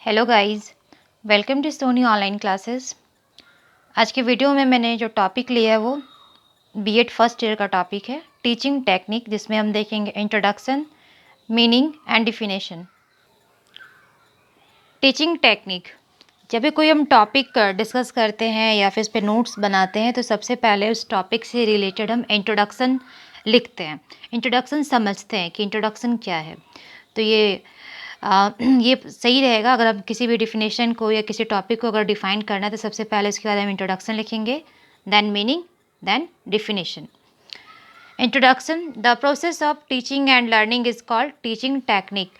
Hello guys, welcome to Soni online classes. आज के video में मैंने जो टॉपिक लिया है वो बीएड फर्स्ट ईयर का टॉपिक है, टीचिंग टेक्निक, जिसमें हम देखेंगे introduction, meaning and definition. Teaching technique, जब भी कोई हम टॉपिक डिस्कस करते हैं या फिर इस पे नोट्स बनाते हैं तो सबसे पहले उस टॉपिक से रिलेटेड हम इंट्रोडक्शन लिखते हैं। इंट्रोडक्शन समझते हैं कि इंट्रोडक्शन क्या है। तो ये सही रहेगा। अगर हम किसी भी डिफिनेशन को या किसी टॉपिक को अगर डिफाइन करना है तो सबसे पहले उसके बाद हम इंट्रोडक्शन लिखेंगे, then meaning, then definition. Introduction, the process of teaching and learning is called teaching technique.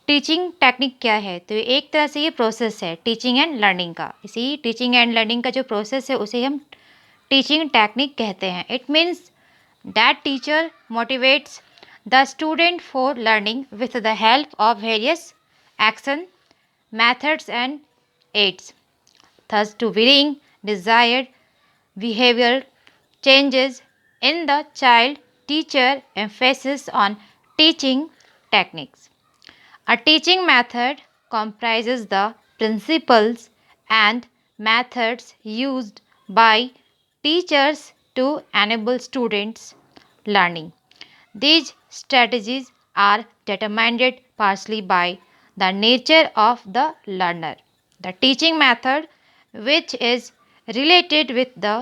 Teaching technique क्या है? तो एक तरह से ये प्रोसेस है टीचिंग एंड लर्निंग का। इसी टीचिंग एंड लर्निंग का जो प्रोसेस है उसे हम टीचिंग टेक्निक कहते हैं। It means that teacher motivates the student for learning with the help of various action, methods and aids, thus to bring desired behavioral changes in the child. Teacher emphasis on teaching techniques. A teaching method comprises the principles and methods used by teachers to enable students' learning. These strategies are determined partially by the nature of the learner. The teaching method, which is related with the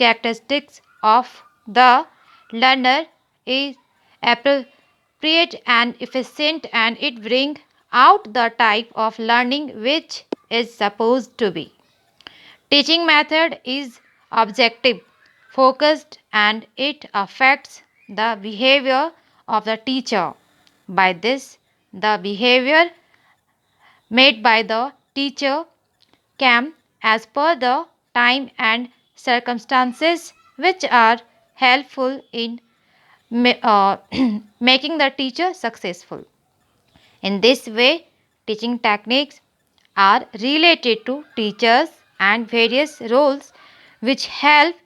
characteristics of the learner, is appropriate and efficient, and it brings out the type of learning which is supposed to be. Teaching method is objective, focused, and it affects the behavior of the teacher. By this, the behavior made by the teacher can, as per the time and circumstances, which are helpful in making the teacher successful. In this way, teaching techniques are related to teachers and various roles which help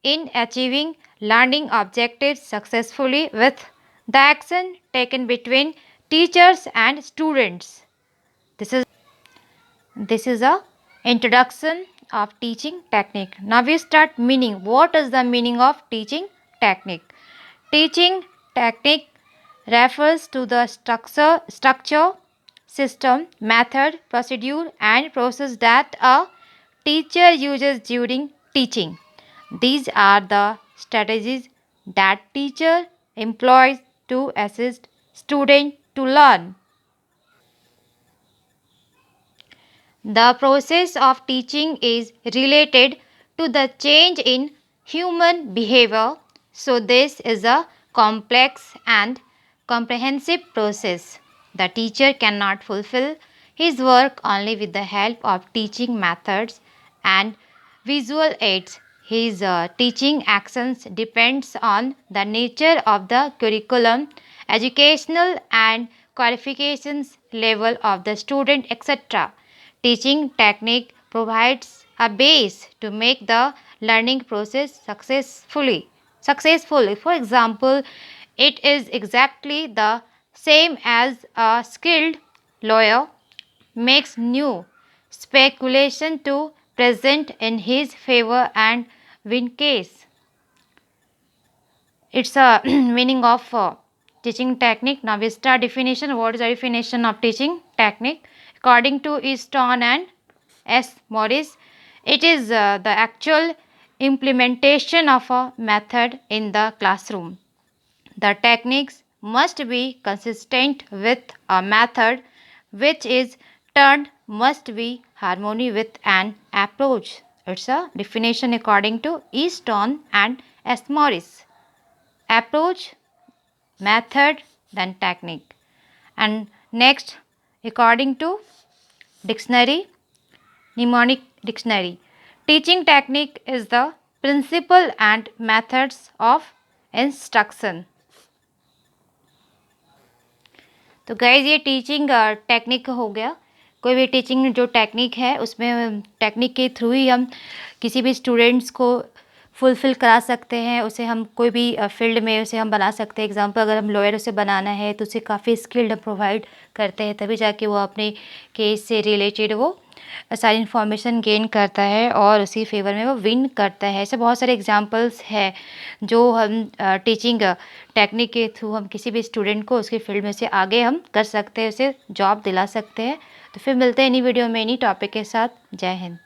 in achieving learning objectives successfully, with the action taken between teachers and students. This is a introduction of teaching technique. Now we start meaning. What is the meaning of teaching technique? Teaching technique refers to the structure, system, method, procedure, and process that a teacher uses during teaching. These are the strategies that teacher employs to assist student to learn. The process of teaching is related to the change in human behavior, so this is a complex and comprehensive process. The teacher cannot fulfill his work only with the help of teaching methods and visual aids. His teaching actions depends on the nature of the curriculum, educational and qualifications level of the student, etc. Teaching technique provides a base to make the learning process successful. For example, it is exactly the same as a skilled lawyer makes new speculation to present in his favor and win case. It's a meaning of teaching technique. Now we start definition. What is the definition of teaching technique? According to Easton and S. Morris, it is the actual implementation of a method in the classroom. The techniques must be consistent with a method which is turned must be harmony with an approach. It's a definition according to Easton and S. Morris. Approach, method, then technique. And next, according to dictionary, mnemonic dictionary, teaching technique is the principle and methods of instruction. तो guys ये teaching technique हो गया। कोई भी teaching जो technique है उसमें technique के थ्रू ही हम किसी भी स्टूडेंट्स को फुलफ़िल करा सकते हैं, उसे हम कोई भी फ़ील्ड में उसे हम बना सकते हैं। एग्ज़ाम्पल अगर हम लॉयर उसे बनाना है तो उसे काफ़ी स्किल्ड प्रोवाइड करते हैं, तभी जाके वो अपने केस से रिलेटेड वो सारी इन्फॉर्मेशन गेन करता है और उसी फेवर में वो विन करता है। ऐसे बहुत सारे एग्ज़ाम्पल्स हैं जो हम टीचिंग टेक्निक के थ्रू हम किसी भी स्टूडेंट को उसकी फ़ील्ड में से आगे हम कर सकते हैं, उसे जॉब दिला सकते हैं। तो फिर मिलते हैं इन्हीं वीडियो में इन्हीं टॉपिक के साथ। जय हिंद।